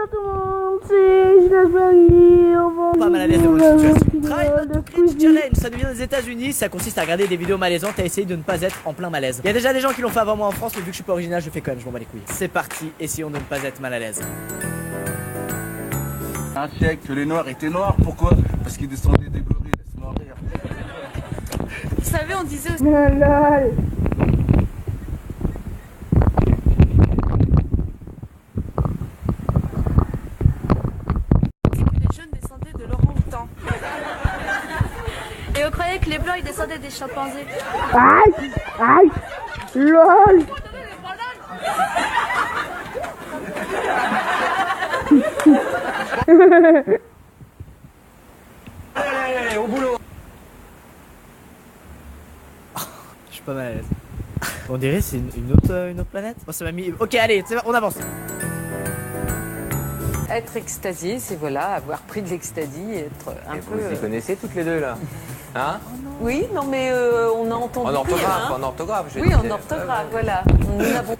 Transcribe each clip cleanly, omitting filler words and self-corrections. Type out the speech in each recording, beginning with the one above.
Bonjour tout le monde, c'est Gilles Paris. Pas mal à l'aise de votre situation. Try not to cringe challenge, ça nous vient des États-Unis, ça consiste à regarder des vidéos malaisantes et à essayer de ne pas être en plein malaise. Il y a déjà des gens qui l'ont fait avant moi en France, mais vu que je suis pas original, je fais quand même, je m'en bats les couilles. C'est parti, essayons de ne pas être mal à l'aise. Un chèque que les noirs étaient noirs, pourquoi? Parce qu'ils descendaient des gorilles, laisse-moi rire. Vous savez, on disait aussi... les jeunes descendaient de l'orang-outan. Et on croyait que les blancs ils descendaient des chimpanzés. Aïe, aïe, lol. Allez, au boulot. Je suis pas mal à l'aise. On dirait c'est une autre planète. Bon, ça m'a mis. Ok, allez, on avance. Être extasié, c'est voilà, avoir pris de l'extasie et être un Et peu... vous y connaissez toutes les deux là? Hein? Oui, non mais on a entendu En dire, orthographe, hein. en orthographe, je Oui, disais. en orthographe, voilà. Nous n'avons...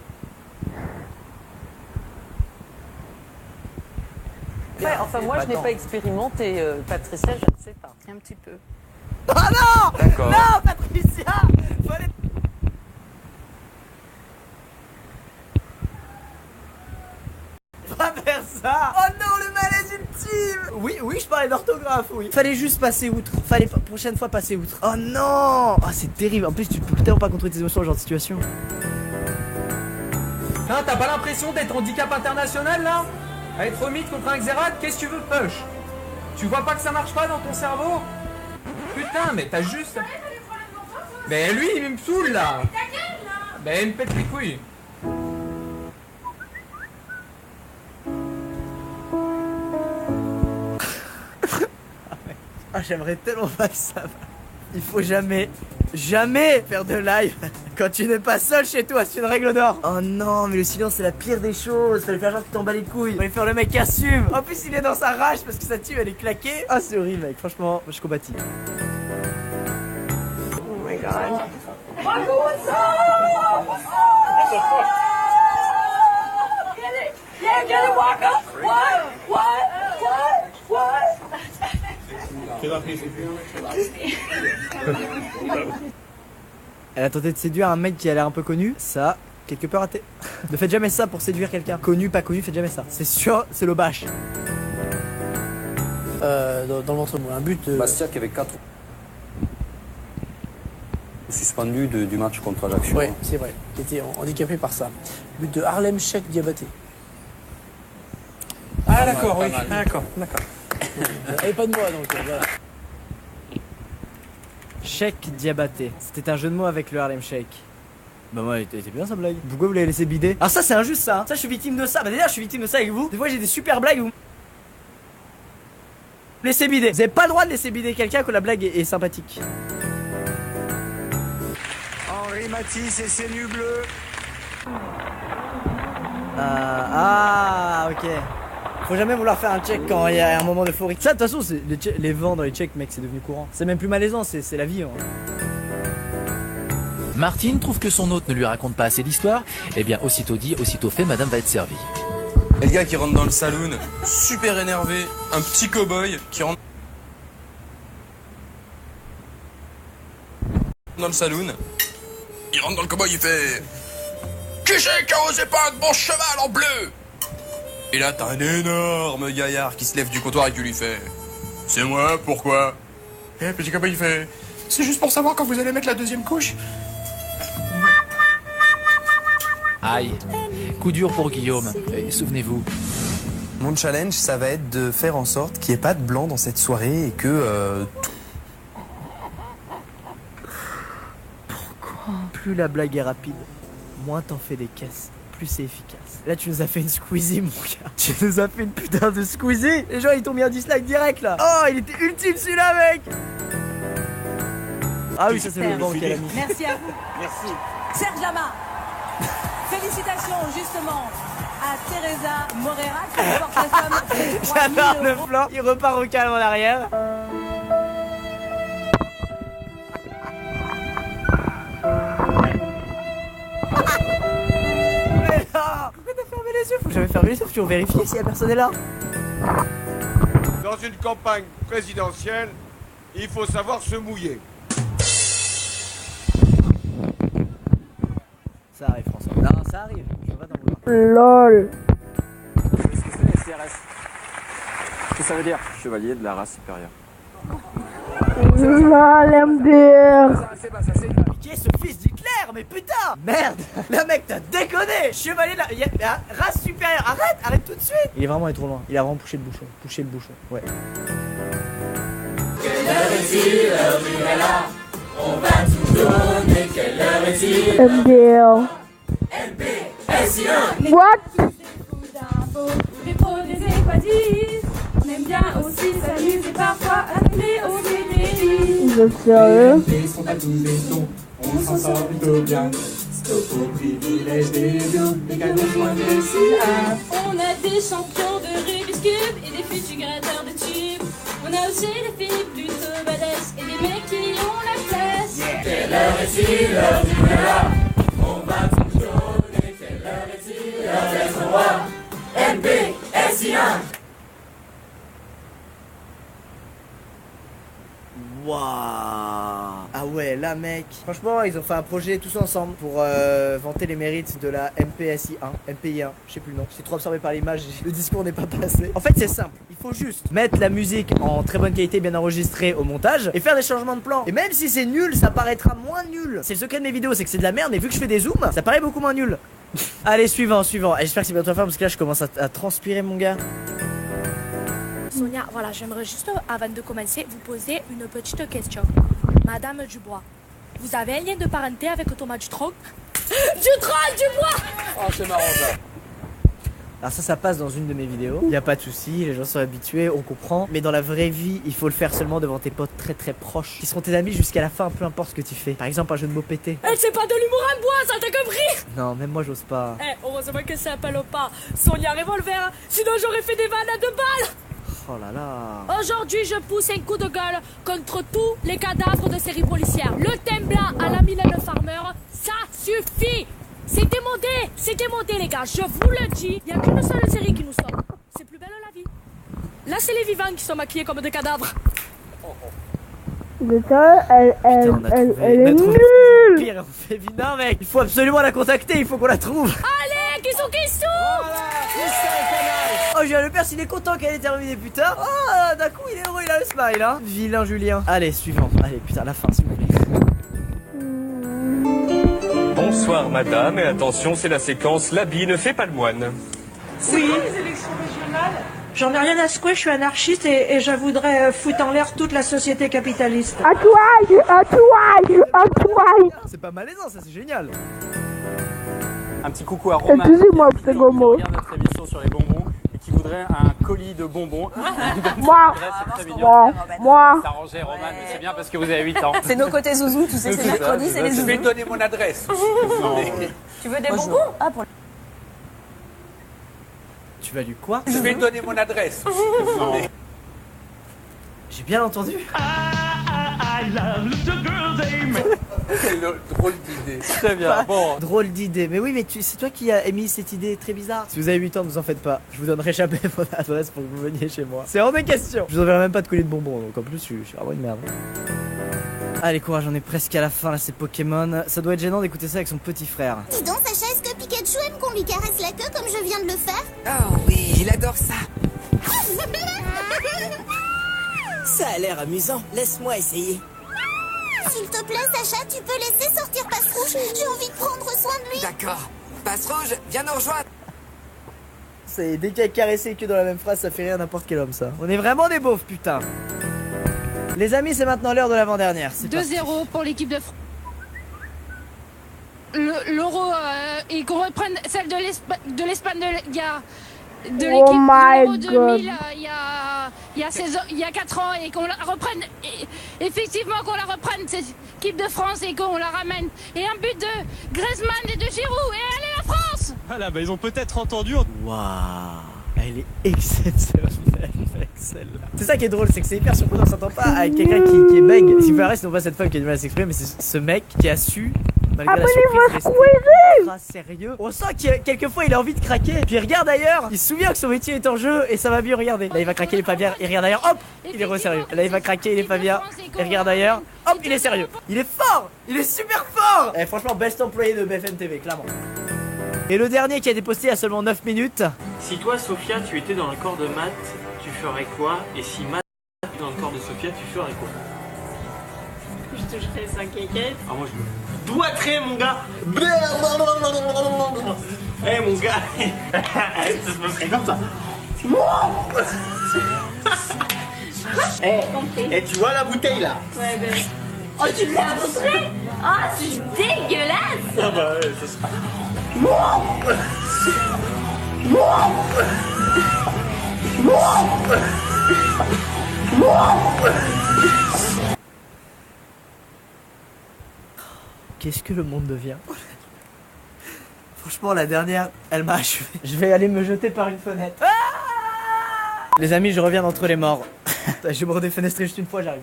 Ouais, enfin moi je n'ai pas expérimenté, Patricia, je ne sais pas. Un petit peu. Oh non! D'accord. Non, Patricia! Fallait... Pas faire ça! Oh non, le malaise ultime! Oui, oui, je parlais d'orthographe, oui. Fallait juste passer outre. Fallait prochaine fois passer outre. Oh non! Oh, c'est terrible. En plus, tu peux tellement pas contrôler tes émotions dans ce genre de situation. Hein, t'as pas l'impression d'être handicap international là? À être mythe contre un xérat, qu'est-ce que tu veux, push? Tu vois pas que ça marche pas dans ton cerveau? Putain, mais t'as juste... Mais lui, il me saoule là! Mais il me pète les couilles! Ah, j'aimerais tellement pas que ça va. Il faut jamais, jamais faire de live quand tu n'es pas seul chez toi, c'est une règle d'or. Oh non, mais le silence c'est la pire des choses. Fallait faire genre que tu t'en bats les couilles. Fallait faire le mec qui assume. En plus, il est dans sa rage parce que sa team elle est claquée. Ah, c'est horrible, mec. Franchement, je compatis. Oh my god. Elle a tenté de séduire un mec qui a l'air un peu connu. Ça, quelque peu raté. Ne faites jamais ça pour séduire quelqu'un. Connu, pas connu, faites jamais ça. C'est sûr, c'est le bâche. Dans le ventre mou, un but. Bastia qui avait 4 suspendu du match contre Ajaccio. Ouais, c'est vrai. Qui était handicapé par ça. But de Harlem Shake Diabaté. Ah d'accord, oui, d'accord. Et pas de moi donc voilà. Shake Diabaté. C'était un jeu de mots avec le Harlem Shake. Bah ouais, était bien sa blague. Pourquoi vous l'avez laissé bider? Alors ça c'est injuste ça, hein. Ça je suis victime de ça. Bah déjà je suis victime de ça avec vous. Des fois j'ai des super blagues vous laissez bider. Vous avez pas le droit de laisser bider quelqu'un quand la blague est sympathique. Henri Matisse et ses nus bleus. Ok. Faut jamais vouloir faire un check quand il y a un moment d'euphorie. Ça de toute façon c'est les vents dans les checks mec, c'est devenu courant. C'est même plus malaisant, c'est la vie hein. Martine trouve que son hôte ne lui raconte pas assez d'histoire. Eh bien, aussitôt dit, aussitôt fait, madame va être servie. Et le gars qui rentre dans le saloon, super énervé, un petit cow-boy qui rentre dans le saloon. Il rentre dans le cow-boy, il fait qui c'est qui a osé peindre mon cheval en bleu? Et là, t'as un énorme gaillard qui se lève du comptoir et qui lui fait c'est moi, pourquoi? Et le petit cow-boy, il fait c'est juste pour savoir quand vous allez mettre la deuxième couche. Aïe, coup dur pour Guillaume. Souvenez-vous. Mon challenge, ça va être de faire en sorte qu'il n'y ait pas de blanc dans cette soirée et que Pourquoi? Plus la blague est rapide, moins t'en fais des caisses, plus c'est efficace. Là tu nous as fait une squeezie mon gars. Tu nous as fait une putain de squeezie. Les gens ils t'ont mis un dislike direct là. Oh il était ultime celui-là mec. Ah oui ça c'est le vent qu'elle a mis. Merci à vous. Merci. Serge Lama. Félicitations justement à Teresa Morera qui remporte la somme de 3 000 J'adore le euros. flanc. Il repart au calme en arrière. Mais non. Pourquoi t'as fermé les yeux faut jamais fermer les yeux, faut toujours vérifier si la personne est là. Dans une campagne présidentielle, il faut savoir se mouiller. Ça arrive, François. Non, ça arrive. Je veux pas t'en vouloir. LOL. Qu'est-ce que c'est les CRS? Qu'est-ce que ça veut dire? Chevalier de la race supérieure. LOL, MDR. Qui est ce fils d'Hitler? Mais putain! Merde! Le mec t'a déconné! Chevalier de la race supérieure! Arrête tout de suite! Il est vraiment allé trop loin. Il a vraiment poussé le bouchon. Ouais. Quelle heure est-il? L'heure du gala. On va tout donner. Quelle heure est-il? MDR. MPSI1. What? Les pros des équadis. On aime bien aussi s'amuser parfois à donner aux CDI. Vous êtes sérieux? Les sont à tous des sons. On s'en sort plutôt bien. Stop au privilège des autres. Les cadeaux moins de syllabes. On a des champions de Rubik's Cube et des futurs gratteurs de tubes. On a aussi des filles plutôt badass et des mecs qui ont la classe. Quelle heure est-il? L'heure du gala. On va tout donner. Quelle heure est-il? L'heure d'être roi. MPSI1. Waouh! Ah ouais, là mec. Franchement, ils ont fait un projet tous ensemble pour vanter les mérites de la MPSI1. MPI1, je sais plus le nom. J'étais trop absorbé par l'image, le discours n'est pas passé. En fait, c'est simple. Il faut juste mettre la musique en très bonne qualité, bien enregistrée au montage et faire des changements de plan. Et même si c'est nul, ça paraîtra moins nul. C'est le secret de mes vidéos, c'est que c'est de la merde, mais vu que je fais des zooms, ça paraît beaucoup moins nul. Allez, suivant. Et j'espère que c'est bientôt la fin parce que là, je commence à transpirer, mon gars. Sonia, voilà, j'aimerais juste, avant de commencer, vous poser une petite question. Madame Dubois, vous avez un lien de parenté avec Thomas Dutronc? Dubois! Oh, c'est marrant ça. Alors ça passe dans une de mes vidéos. Il y a pas de souci, les gens sont habitués, on comprend. Mais dans la vraie vie, il faut le faire seulement devant tes potes très très proches, qui seront tes amis jusqu'à la fin, peu importe ce que tu fais. Par exemple, un jeu de mots pété. Eh, c'est pas de l'humour en bois, ça t'as compris? Non, même moi j'ose pas. Eh, heureusement que ça appelle pas Sonia Revolver, sinon j'aurais fait des vannes à 2 balles! Oh là là. Aujourd'hui, je pousse un coup de gueule contre tous les cadavres de séries policières. Le thème blanc à la Mylène Farmer, ça suffit. C'est démodé les gars, je vous le dis. Il n'y a qu'une seule série qui nous sauve. C'est Plus belle la vie. Là, c'est les vivants qui sont maquillés comme des cadavres. De ça, elle est nulle. Pire, on fait non mec. Il faut absolument la contacter, il faut qu'on la trouve. Allez, qui sont Oh, j'ai le père, s'il est content qu'elle ait terminé, putain. Oh, d'un coup, il est heureux, il a le smile, hein. Vilain Julien. Allez, suivant. Allez, putain, la fin, s'il vous plaît. Bonsoir, madame, et attention, c'est la séquence l'habit ne fait pas le moine. Oui. Les élections régionales. J'en ai rien à secouer, je suis anarchiste et je voudrais foutre en l'air toute la société capitaliste. À toi. C'est pas malaisant, ça, c'est génial. Un petit coucou à Romain. Excusez-moi, c'est gomo. Regarde notre émission sur les bonbons et qui voudrait un colis de bonbons. Moi. S'arranger, Romain, mais c'est bien parce que vous avez 8 ans. C'est nos côtés zouzou, tu sais, c'est mercredi, c'est les zouzous. Je vais te donner mon adresse. Tu veux des bonbons? Ah, pour... Tu vas lui quoi? Je vais te donner mon adresse. J'ai bien entendu. Quelle drôle d'idée. Très bien, bon. Drôle d'idée. Mais oui, mais c'est toi qui as émis cette idée très bizarre. Si vous avez 8 ans, ne vous en faites pas. Je vous donnerai jamais mon adresse pour que vous veniez chez moi. C'est hors de question. Je vous enverrai même pas de collier de bonbons. Donc en plus, je suis vraiment une merde. Allez, courage, on est presque à la fin là, c'est Pokémon. Ça doit être gênant d'écouter ça avec son petit frère. Dis donc, Sacha, est-ce que Pikachu aime qu'on lui caresse la queue comme je viens de le faire? Oh oui, il adore ça. Ça a l'air amusant, laisse-moi essayer. S'il te plaît, Sacha, tu peux laisser sortir Passe-Rouge. J'ai envie de prendre soin de lui. D'accord. Passe-Rouge, viens nous rejoindre. C'est dès qu'il y a caressé que dans la même phrase, ça fait rire à n'importe quel homme, ça. On est vraiment des beaufs, putain. Les amis, c'est maintenant l'heure de l'avant-dernière. 2-0 pour l'équipe de France. L'euro, et qu'on reprenne celle de l'Espagne de l'équipe Euro 2000 il y a 4 ans et qu'on la reprenne, effectivement qu'on la reprenne cette équipe de France et qu'on la ramène. Et un but de Griezmann et de Giroud et allez la France! Voilà, bah ils ont peut-être entendu. Waouh, elle est exceptionnelle, celle-là. C'est ça qui est drôle, c'est que c'est hyper surprenant, on s'entend pas avec quelqu'un qui est bègue. Si vous arrêtez, sinon pas cette femme qui a du mal à s'exprimer, mais c'est ce mec qui a su Malgré la surprise, il reste ultra sérieux. On sent qu'il quelquefois il a envie de craquer. Puis il regarde ailleurs, il se souvient que son métier est en jeu et ça va mieux, regardez. Là il va craquer, il est pas bien, il regarde ailleurs, hop, il est re-sérieux. Là il va craquer, il est pas bien, il regarde ailleurs, hop, il est sérieux. Il est fort, il est super fort. Et franchement, best employé de BFM TV, clairement. Et le dernier qui a été posté à seulement 9 minutes. Si toi, Sophia, tu étais dans le corps de Matt, tu ferais quoi? Et si Matt était dans le corps de Sophia, tu ferais quoi? Je toucherais sa quéquette. Ah, moi, je me doigterais, mon gars. Eh, mon gars. Ça se passerait comme ça. Eh, tu vois la bouteille, là? Ouais, ben... Oh, tu l'as montré? Oh, c'est dégueulasse. Ah bah ouais, ça sera... Qu'est-ce que le monde devient? Franchement, la dernière, elle m'a achevé. Je vais aller me jeter par une fenêtre. Les amis, je reviens d'entre les morts. Je vais me redéfenestrer juste une fois, j'arrive.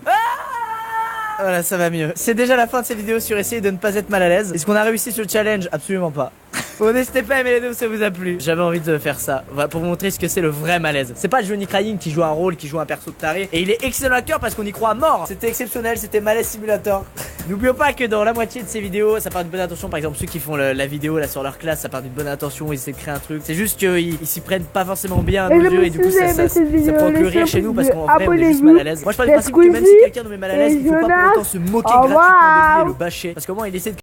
Voilà, ça va mieux. C'est déjà la fin de cette vidéo sur essayer de ne pas être mal à l'aise. Est-ce qu'on a réussi ce challenge? Absolument pas. N'hésitez pas à aimer les vidéos si ça vous a plu. J'avais envie de faire ça, voilà, pour vous montrer ce que c'est le vrai malaise. C'est pas Johnny Crying qui joue un rôle, qui joue un perso de taré. Et il est excellent acteur parce qu'on y croit à mort. C'était exceptionnel, c'était Malaise Simulator. N'oublions pas que dans la moitié de ces vidéos, ça part d'une bonne intention. Par exemple, ceux qui font la vidéo là sur leur classe, ça part d'une bonne intention, ils essaient de créer un truc. C'est juste qu'ils s'y prennent pas forcément bien à nos yeux et du coup ça prend que rire chez nous parce qu'en vrai on est juste mal à l'aise. Moi je pars du principe que même si quelqu'un nous met mal à l'aise, il faut pas pour autant se moquer gratuitement de lui et le bâcher. Parce qu'au moins il essaie de